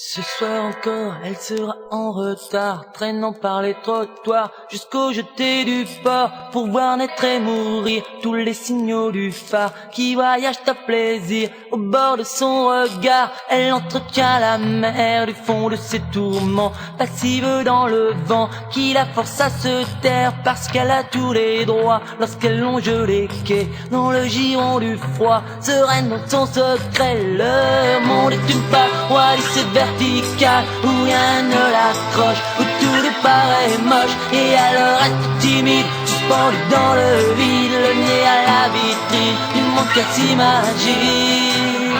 Ce soir encore, elle sera en retard, traînant par les trottoirs jusqu'au jeté du port pour voir naître et mourir tous les signaux du phare qui voyagent à plaisir au bord de son regard. Elle entretient la mer du fond de ses tourments, passive dans le vent qui la force à se taire parce qu'elle a tous les droits lorsqu'elle longe les quais dans le giron du froid, sereine dans son secret. Le monde est une paroi lycée verticale où rien ne l'accroche, où tout lui paraît moche et elle reste timide, suspendue dans le vide, le nez à la vitrine du monde qu'elle s'imagine.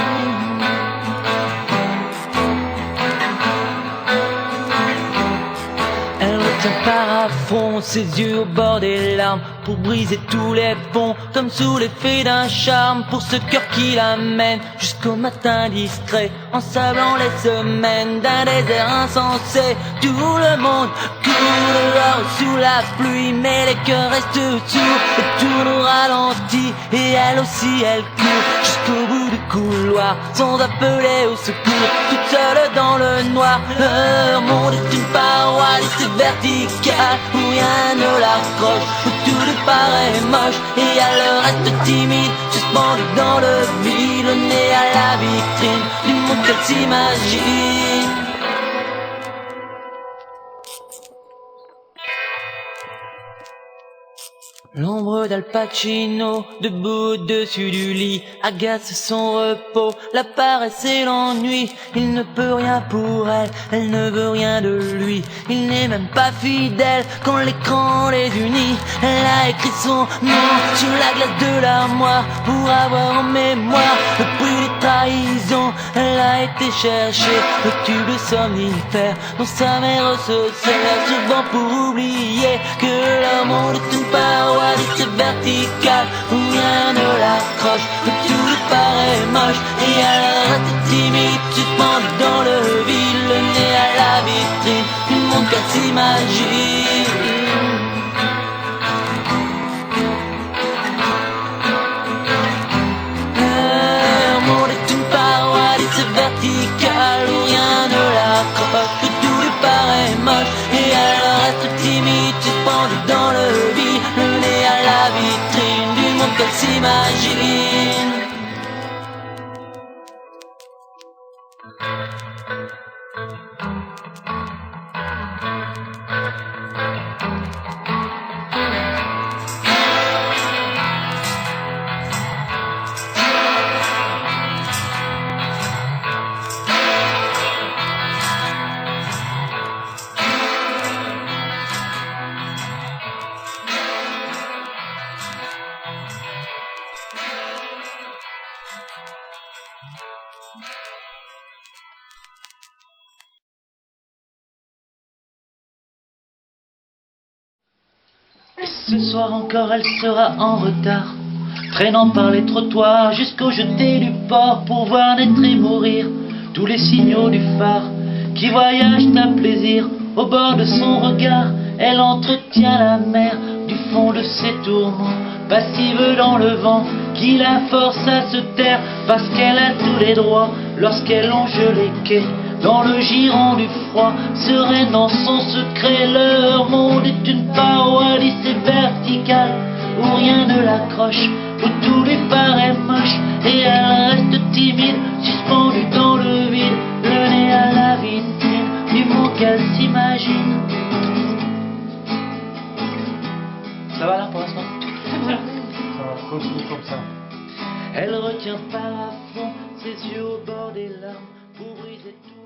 Elle retient par à fond ses yeux au bord des larmes pour briser tous les ponts, comme sous l'effet d'un charme, pour ce cœur qui l'amène jusqu'au matin discret, ensablant les semaines d'un désert insensé. Tout le monde court dehors sous la pluie, mais les cœurs restent sourds et tournent au ralenti, et elle aussi elle court jusqu'au bout du couloir sans appeler au secours, toute seule dans le noir. Leur monde est une paroi lycée verticale où rien ne l'accroche, où tout lui paraît moche et elle reste timide, suspendue dans le vide, le nez à la vitrine du monde qu'elle s'imagine. L'ombre d'Al Pacino, debout au-dessus du lit, agace son repos, la paresse et l'ennui. Il ne peut rien pour elle, elle ne veut rien de lui. Il n'est même pas fidèle quand l'écran les unit. Elle a écrit son nom sur la glace de l'armoire pour avoir en mémoire le prix des trahisons. Elle a été chercher le tube de somnifère dont sa mère se sert souvent pour oublier que leur monde est une paroi lycée verticale où rien ne l'accroche, où tout lui paraît moche et elle reste timide, suspendue dans le vide, le nez à la vitrine du monde qu'elle s'imagine. Leur monde est une paroi lycée verticale où rien ne l'accroche, où tout lui paraît moche et elle reste timide, suspendue dans le vide, le nez à la vitrine du monde qu'elle s'imagine. Ce soir encore elle sera en retard, traînant par les trottoirs jusqu'au jeté du port pour voir naître et mourir tous les signaux du phare qui voyagent à plaisir au bord de son regard. Elle entretient la mer du fond de ses tourments, passive dans le vent qui la force à se taire parce qu'elle a tous les droits lorsqu'elle longe les quais dans le giron du froid, sereine dans son secret. Leur monde est une paroi lycée verticale où rien ne l'accroche, où tout lui paraît moche et elle reste timide, suspendue dans le vide, le nez à la vitrine du monde qu'elle s'imagine. Ça va là pour l'instant? Ça va, continue comme ça. Elle retient par à fond ses yeux au bord des larmes pour briser tout.